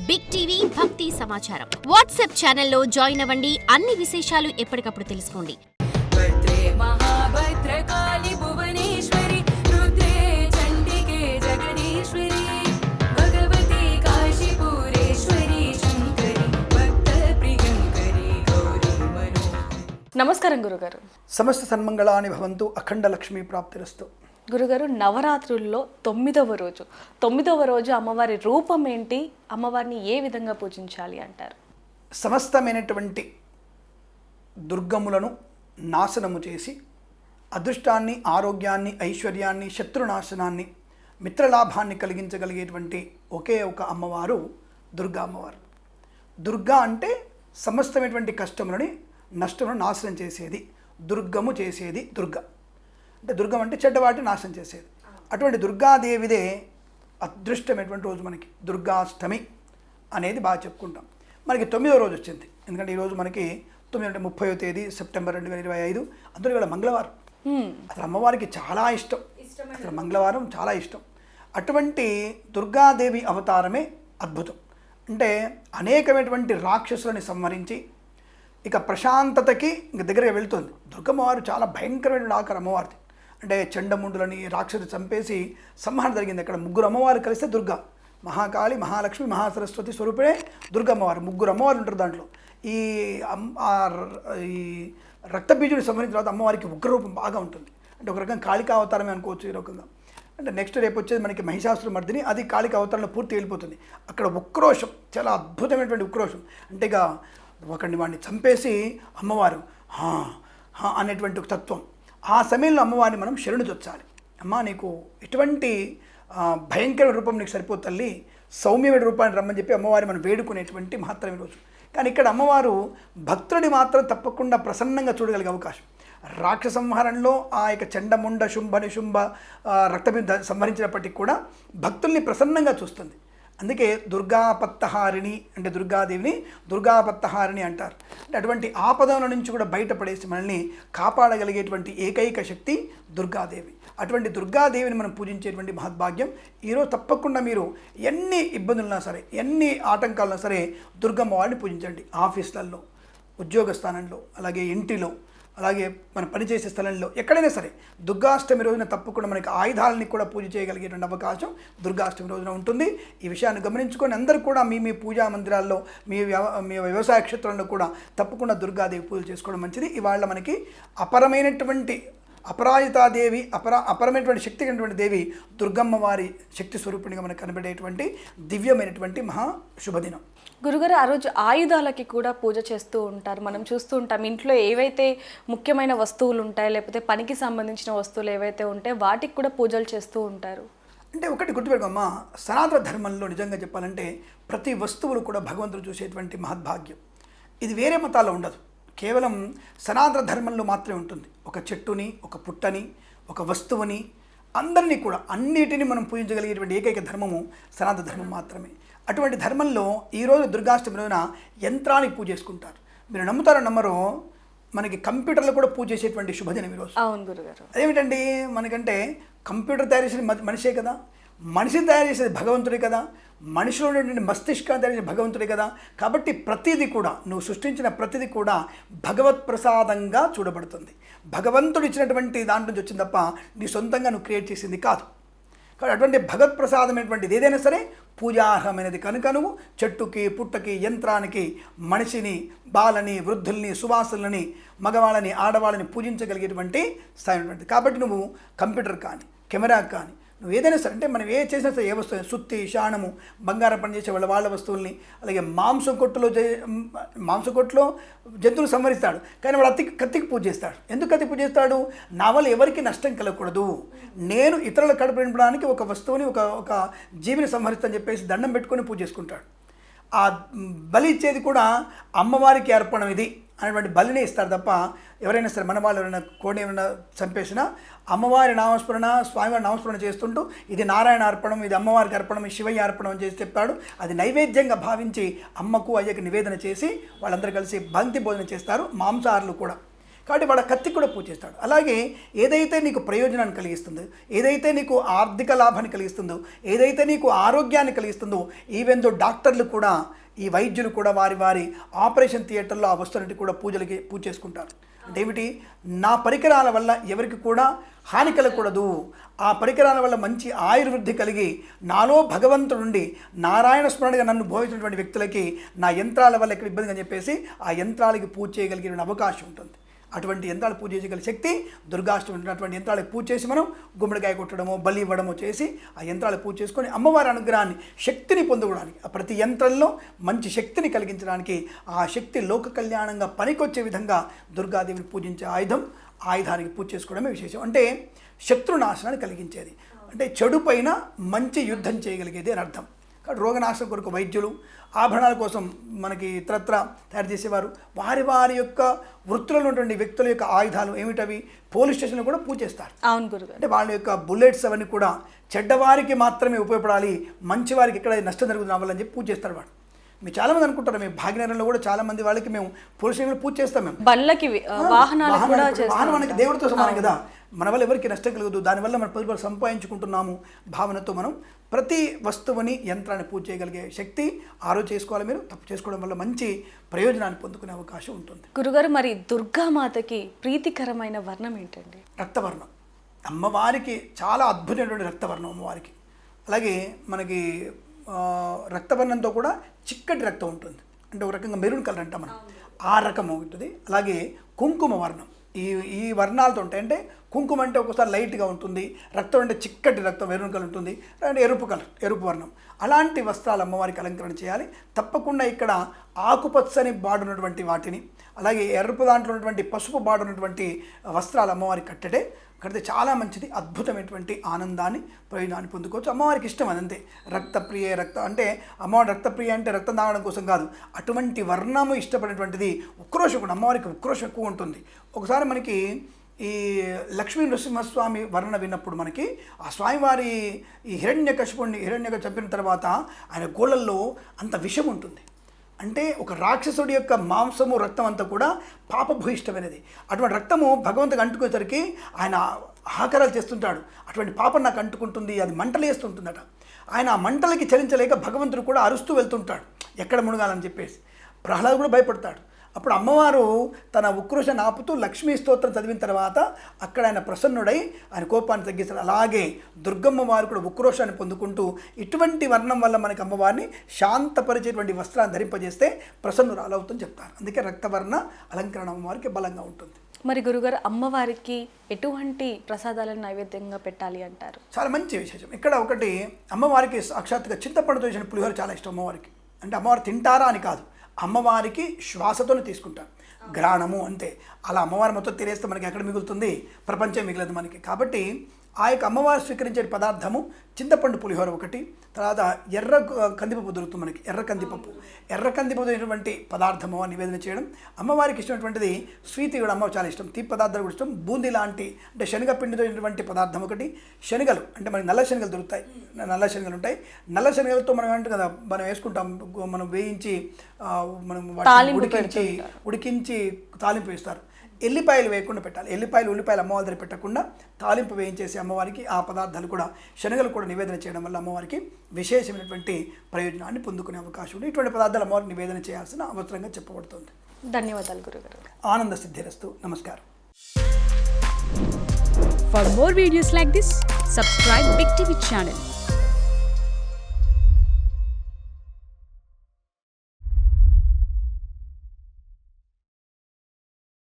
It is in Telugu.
బిగ్ టీవీ భక్తి సమాచారం వాట్సాప్ ఛానల్లో జాయిన్ అవ్వండి. అన్ని విశేషాలు ఎప్పటికప్పుడు తెలుసుకోండి. నమస్కారం గురుగారు. సమస్త సన్మంగళాని భవంతు, అఖండ లక్ష్మీ ప్రాప్తిరస్తు. గురుగారు, నవరాత్రుల్లో 9వ రోజు అమ్మవారి రూపం ఏంటి, అమ్మవారిని ఏ విధంగా పూజించాలి అంటారు? సమస్తమైనటువంటి దుర్గములను నాశనము చేసి అదృష్టాన్ని, ఆరోగ్యాన్ని, ఐశ్వర్యాన్ని, శత్రునాశనాన్ని, మిత్రలాభాన్ని కలిగించగలిగేటువంటి ఒకే ఒక అమ్మవారు దుర్గా అమ్మవారు. దుర్గా అంటే సమస్తమైనటువంటి కష్టములని, నష్టములను నాశనం చేసేది, దుర్గము చేసేది దుర్గ. అంటే దుర్గం అంటే చెడ్డవాటి నాశనం చేసేది. అటువంటి దుర్గాదేవిదే అదృష్టమైనటువంటి రోజు మనకి దుర్గాష్టమి అనేది బాగా చెప్పుకుంటాం. మనకి 9వ రోజు వచ్చింది. ఎందుకంటే ఈరోజు మనకి 9 అంటే 30వ తేదీ సెప్టెంబర్ 2025. అందులో ఇవాళ మంగళవారం. అసలు అమ్మవారికి చాలా ఇష్టం, అసలు మంగళవారం చాలా ఇష్టం. అటువంటి దుర్గాదేవి అవతారమే అద్భుతం. అంటే అనేకమైనటువంటి రాక్షసులని సంహరించి ఇక ప్రశాంతతకి ఇంక దగ్గరగా వెళ్తుంది. దుర్గమ్మవారు చాలా భయంకరమైన ఆకారం అమ్మవారిది. అంటే చండముండులని రాక్షసులు చంపేసి సంహారం జరిగింది. అక్కడ 3 అమ్మవారు కలిస్తే దుర్గా, మహాకాళి, మహాలక్ష్మి, మహాసరస్వతి స్వరూపే దుర్గమ్మవారు. 3 అమ్మవారు ఉంటారు దాంట్లో. ఈ రక్తబీజుని సంహరించిన తర్వాత అమ్మవారికి ఉగ్రరూపం బాగా ఉంటుంది. అంటే ఒక రకంగా కాళికా అవతారమే అనుకోవచ్చు ఈ రకంగా. అంటే నెక్స్ట్ రేపు వచ్చేది మనకి మహిషాసుర మర్దిని, అది కాళికా అవతారంలో పూర్తి వెళ్ళిపోతుంది. అక్కడ ఉక్రోషం, చాలా అద్భుతమైనటువంటి ఉక్రోషం. అంటే ఇక ఒకరిని వాడిని చంపేసి అమ్మవారు అనేటువంటి ఒక తత్వం. ఆ సమయంలో అమ్మవారిని మనం శరణు చొచ్చాలి. అమ్మ, నీకు ఎటువంటి భయంకరమైన రూపం నీకు సరిపోదు తల్లి, సౌమ్యమైన రూపాన్ని రమ్మని చెప్పి అమ్మవారి మనం వేడుకునేటువంటి మహత్తరమైన రోజు. కానీ ఇక్కడ అమ్మవారు భక్తుడిని మాత్రం తప్పకుండా ప్రసన్నంగా చూడగలిగే అవకాశం. రాక్షస సంహారంలో ఆ యొక్క చండముండ, శుంభ, నిశుంభ రక్తబింద సంహరించినప్పటికీ కూడా భక్తుల్ని ప్రసన్నంగా చూస్తుంది. అందుకే దుర్గాపత్తహారిణి అంటే దుర్గాదేవిని దుర్గాపత్తహారిణి అంటారు. అంటే అటువంటి ఆపదల నుంచి కూడా బయటపడేసి మనల్ని కాపాడగలిగేటువంటి ఏకైక శక్తి దుర్గాదేవి. అటువంటి దుర్గాదేవిని మనం పూజించేటువంటి మహద్భాగ్యం. ఈరోజు తప్పకుండా మీరు ఎన్ని ఇబ్బందులున్నా సరే, ఎన్ని ఆటంకాలున్నా సరే దుర్గమ్మ వారిని పూజించండి. ఆఫీసులలో, ఉద్యోగ స్థానంలో, అలాగే ఇంటిలో, అలాగే మనం పనిచేసే స్థలంలో, ఎక్కడైనా సరే దుర్గాష్టమి రోజున తప్పకుండా మనకి ఆయుధాలని కూడా పూజ చేయగలిగేటువంటి అవకాశం దుర్గాష్టమి రోజున ఉంటుంది. ఈ విషయాన్ని గమనించుకొని అందరూ కూడా మీ పూజా మందిరాల్లో, మీ వ్యవసాయ క్షేత్రంలో కూడా తప్పకుండా దుర్గాదేవి పూజలు చేసుకోవడం మంచిది. ఇవాళ మనకి అపరమైనటువంటి అపరాజితాదేవి, అపరమైనటువంటి శక్తి కలిగినటువంటి దేవి దుర్గమ్మ వారి శక్తి స్వరూపిణిగా మనకు కనబడేటువంటి దివ్యమైనటువంటి మహా శుభదినం. గురుగారు, ఆ రోజు ఆయుధాలకి కూడా పూజ చేస్తూ ఉంటారు. మనం చూస్తూ ఉంటాం ఇంట్లో ఏవైతే ముఖ్యమైన వస్తువులు ఉంటాయో, లేకపోతే పనికి సంబంధించిన వస్తువులు ఏవైతే ఉంటాయో వాటికి కూడా పూజలు చేస్తూ ఉంటారు. అంటే ఒకటి గుర్తుపెట్టుకోమ్మా, సనాతన ధర్మంలో నిజంగా చెప్పాలంటే ప్రతి వస్తువులు కూడా భగవంతుడు చూసేటువంటి మహద్భాగ్యం. ఇది వేరే మతాల్లో ఉండదు, కేవలం సనాతన ధర్మంలో మాత్రమే ఉంటుంది. ఒక చెట్టుని, ఒక పుట్టని, ఒక వస్తువుని, అందరినీ కూడా అన్నిటిని మనం పూజించగలిగేటువంటి ఏకైక ధర్మము సనాతన ధర్మం మాత్రమే. అటువంటి ధర్మంలో ఈరోజు దుర్గాష్టమి రోజున యంత్రానికి పూజ చేసుకుంటారు. మీరు నమ్ముతారో నమ్మరో, మనకి కంప్యూటర్లో కూడా పూజ చేసేటువంటి శుభదినం ఈరోజు. అవును గురుగారు. అదేమిటండి, మనకంటే కంప్యూటర్ తయారు చేసేది మనిషే కదా, మనిషిని తయారు చేసేది భగవంతుడే కదా, మనిషిలో ఉన్నటువంటి మస్తిష్కాన్ని తయారు చేసే భగవంతుడే కదా. కాబట్టి ప్రతిదీ కూడా, నువ్వు సృష్టించిన ప్రతిదీ కూడా భగవత్ ప్రసాదంగా చూడబడుతుంది. భగవంతుడు ఇచ్చినటువంటి దాంట్లో నుంచి వచ్చింది తప్ప నీ సొంతంగా నువ్వు క్రియేట్ చేసింది కాదు. కాబట్టి అటువంటి భగవత్ ప్రసాదమైనటువంటిది ఏదైనా సరే పూజార్హమైనది కనుక నువ్వు చెట్టుకి, పుట్టకి, యంత్రానికి, మనిషిని, బాలని, వృద్ధుల్ని, సువాసులని, మగవాళ్ళని, ఆడవాళ్ళని పూజించగలిగేటువంటి స్థాయి. కాబట్టి నువ్వు కంప్యూటర్ కానీ, కెమెరా కానీ, నువ్వు ఏదైనా సరే, అంటే మనం ఏ చేసినా సరే, ఏ వస్తువు, సుత్తి, శాణము, బంగారం పనిచేసే వాళ్ళ వస్తువుల్ని, అలాగే మాంసం కొట్టులో జంతువులు సంహరిస్తాడు, కానీ వాడు కత్తికి పూజ చేస్తాడు. ఎందుకు కత్తి పూజ చేస్తాడు? నా వల్ల ఎవరికి నష్టం కలగకూడదు, నేను ఇతరుల కడుపు నింపడానికి ఒక వస్తువుని, ఒక జీవిని సంహరిస్తానని చెప్పేసి దండం పెట్టుకొని పూజ చేసుకుంటాడు. ఆ బలి ఇచ్చేది కూడా అమ్మవారికి అర్పణం ఇది అనేటువంటి బలినే ఇస్తారు తప్ప ఎవరైనా సరే, మన వాళ్ళు ఎవరైనా కోడిని ఏమైనా చంపేసినా అమ్మవారి నామస్మరణ, స్వామివారి నామస్మరణ చేస్తుంటూ ఇది నారాయణ అర్పణం, ఇది అమ్మవారికి అర్పణం, ఇది శివయ్య అర్పణం అని చేసి చెప్తాడు. అది నైవేద్యంగా భావించి అమ్మకు, అయ్యకి నివేదన చేసి వాళ్ళందరూ కలిసి బంతి భోజనం చేస్తారు, మాంసాహారులు కూడా. కాబట్టి వాడు కత్తికి కూడా పూజ చేస్తాడు. అలాగే ఏదైతే నీకు ప్రయోజనాన్ని కలిగిస్తుందో, ఏదైతే నీకు ఆర్థిక లాభాన్ని కలిగిస్తుందో, ఏదైతే నీకు ఆరోగ్యాన్ని కలిగిస్తుందో, ఈవెన్ దో డాక్టర్లు కూడా, ఈ వైద్యులు కూడా వారి వారి ఆపరేషన్ థియేటర్లో ఆ వస్తువులకి కూడా పూజ చేసుకుంటారు. అంటే ఏమిటి, నా పరికరాల వల్ల ఎవరికి కూడా హాని కలగకూడదు, ఆ పరికరాల వల్ల మంచి ఆయుర్వృద్ధి కలిగి నాలో భగవంతుడుండి నారాయణ స్మరణగా నన్ను భోగించినటువంటి వ్యక్తులకి నా యంత్రాల వల్ల ఎక్కడ ఇబ్బంది అని చెప్పేసి ఆ యంత్రాలకి పూజ చేయగలిగిన అవకాశం ఉంటుంది. అటువంటి యంత్రాలు పూజ చేయగల శక్తి దుర్గాష్టమి ఉంటుంది. అటువంటి యంత్రాలకు పూజ చేసి మనం గుమ్మడికాయ కొట్టడమో బలి ఇవ్వడమో చేసి ఆ యంత్రాలు పూజ చేసుకొని అమ్మవారి అనుగ్రహాన్ని, శక్తిని పొందుకోవడానికి, ఆ ప్రతి యంత్రంలో మంచి శక్తిని కలిగించడానికి, ఆ శక్తి లోక కళ్యాణంగా పనికొచ్చే విధంగా దుర్గాదేవిని పూజించే ఆయుధానికి పూజ చేసుకోవడమే విశేషం. అంటే శత్రునాశనాన్ని కలిగించేది, అంటే చెడు పైన మంచి యుద్ధం చేయగలిగేది అని అర్థం. కాబట్టి రోగనాశనం కొరకు వైద్యులు, ఆభరణాల కోసం మనకి ఇతరత్ర తయారు చేసేవారు, వారి వారి యొక్క వృత్తులలో ఉన్నటువంటి వ్యక్తుల యొక్క ఆయుధాలు ఏమిటవి పోలీస్ స్టేషన్లో కూడా పూజ చేస్తారు. అవును గురుగారు. అంటే వాళ్ళ యొక్క బుల్లెట్స్ అవన్నీ కూడా చెడ్డవారికి మాత్రమే ఉపయోగపడాలి, మంచి వారికి ఎక్కడ నష్టం జరుగుతుంది అవ్వాలని చెప్పి పూజ చేస్తారు వాడు. మీరు చాలామంది అనుకుంటారు, మేము భాగ్యనగరంలో కూడా చాలామంది వాళ్ళకి మేము పోలీస్ స్టేషన్లో పూజ చేస్తాం. మేము బండ్లకి వాహనానికి దేవుడితో సమానం కదా, మన వల్ల ఎవరికి నష్టం కలగదు, దానివల్ల మనం 10 రూపాయలు సంపాదించుకుంటున్నాము భావనతో మనం ప్రతి వస్తువుని, యంత్రాన్ని పూజ చేయగలిగే శక్తి ఆరోజు చేసుకోవాలి. మీరు తప్పు చేసుకోవడం వల్ల మంచి ప్రయోజనాన్ని పొందుకునే అవకాశం ఉంటుంది. గురుగారు, మరి దుర్గామాతకి ప్రీతికరమైన వర్ణం ఏంటండి? రక్తవర్ణం. అమ్మవారికి చాలా అద్భుతమైనటువంటి రక్తవర్ణం అమ్మవారికి. అలాగే మనకి రక్తవర్ణంతో కూడా చిక్కటి రక్తం ఉంటుంది, అంటే ఒక రకంగా మెరూన్ కలర్ అంటాం మనం, ఆ రకం ఉంటుంది. అలాగే కుంకుమ వర్ణం, ఈ వర్ణాలతో ఉంటాయి. అంటే కుంకుమ అంటే ఒకసారి లైట్గా ఉంటుంది, రక్తం అంటే చిక్కటి రక్తం మెరూన్ కలర్ ఉంటుంది, అంటే ఎరుపు వర్ణం. అలాంటి వస్త్రాలు అమ్మవారికి అలంకరణ చేయాలి. తప్పకుండా ఇక్కడ ఆకుపచ్చని బాడున్నటువంటి వాటిని, అలాగే ఎరుపు దాంట్లో ఉన్నటువంటి పసుపు బాడున్నటువంటి వస్త్రాలు అమ్మవారికి కడితే చాలా మంచిది, అద్భుతమైనటువంటి ఆనందాన్ని, ప్రయోజనాన్ని పొందుకోవచ్చు. అమ్మవారికి ఇష్టం అదంతే. రక్తప్రియ అంటే అమ్మవారి రక్తప్రియ అంటే రక్తం తాగడం కోసం కాదు, అటువంటి వర్ణము ఇష్టపడినటువంటిది. ఉక్రోషం కూడా, అమ్మవారికి ఉక్రోషం ఎక్కువ ఉంటుంది. ఒకసారి మనకి ఈ లక్ష్మీ నృసింహస్వామి వర్ణన విన్నప్పుడు మనకి ఆ స్వామివారి ఈ హిరణ్యకశిపుడిని చంపిన తర్వాత ఆయన గోళ్ళల్లో అంత విషం ఉంటుంది. అంటే ఒక రాక్షసుడి యొక్క మాంసము, రక్తం అంతా కూడా పాపభూయిష్టమైనది. అటువంటి రక్తము భగవంతుడికి అంటుకునేసరికి ఆయన ఆహాకారాలు చేస్తుంటాడు, అటువంటి పాపం నాకు అంటుకుంటుంది, అది మంటలు వేస్తుంటుందట. ఆయన ఆ మంటలకి చలించలేక భగవంతుడు కూడా అరుస్తూ వెళ్తుంటాడు ఎక్కడ మునగాలని చెప్పేసి. ప్రహ్లాదు కూడా భయపడతాడు. అప్పుడు అమ్మవారు తన ఉక్రోషాన్ని ఆపుతూ లక్ష్మీ స్తోత్రం చదివిన తర్వాత అక్కడ ఆయన ప్రసన్నుడై ఆయన కోపాన్ని తగ్గిస్తాడు. అలాగే దుర్గమ్మ వారు కూడా ఉక్రోషాన్ని పొందుకుంటూ ఇటువంటి వర్ణం వల్ల మనకి అమ్మవారిని శాంతపరిచేటువంటి వస్త్రాన్ని ధరింపజేస్తే ప్రసన్నురాలవుతుందని చెప్తారు. అందుకే రక్తవర్ణ అలంకరణ అమ్మవారికి బలంగా ఉంటుంది. మరి గురుగారు, అమ్మవారికి ఎటువంటి ప్రసాదాలను నైవేద్యంగా పెట్టాలి అంటారు? చాలా మంచి విశేషం. ఇక్కడ ఒకటి, అమ్మవారికి సాక్షాత్తుగా చింతపండుతో చేసిన పులిహోర చాలా ఇష్టం అమ్మవారికి. అంటే అమ్మవారు తింటారా అని కాదు, అమ్మవారికి శ్వాసతోనే తీసుకుంటాం, గ్రాణము అంతే. అలా అమ్మవారి మొత్తం తినేస్తే మనకి ఎక్కడ మిగులుతుంది, ప్రపంచం మిగలదు మనకి. కాబట్టి ఆ యొక్క అమ్మవారు స్వీకరించే పదార్థము చింతపండు పులిహోర ఒకటి, తర్వాత ఎర్ర కందిపప్పు దొరుకుతుంది మనకి, ఎర్ర కందిపప్పు అయినటువంటి పదార్థము నివేదన చేయడం. అమ్మవారికి ఇష్టమైనటువంటిది స్వీట్ కూడా అమ్మ చాలా ఇష్టం, తీపి పదార్థాలు కూడా ఇష్టం. బూందీ లాంటి అంటే శనగపిండితో అయినటువంటి పదార్థం ఒకటి. శనగలు అంటే మనకి నల్ల శనగలు దొరుకుతాయి, నల్ల శనగలు ఉంటాయి. నల్ల శనగలతో మనం అంటే కదా మనం వేసుకుంటాం, మనం వేయించి మనం ఉడికించి తాలింపు వేస్తారు. ఎల్లిపాయలు వేయకుండా పెట్టాలి. ఉల్లిపాయలు అమ్మవారి దగ్గర పెట్టకుండా తాలింపు వేయించేసి అమ్మవారికి ఆ పదార్థాలు కూడా, శనగలు కూడా నివేదన చేయడం వల్ల అమ్మవారికి విశేషమైనటువంటి ప్రయోజనాన్ని పొందుకునే అవకాశం ఉంది. ఇటువంటి పదార్థాలు అమ్మవారికి నివేదన చేయాల్సిన అవసరంగా చెప్పబడుతుంది. ధన్యవాదాలు గురుగారు. ఆనంద సిద్ధిరస్తు. నమస్కారం. For more videos like this, subscribe Big TV channel.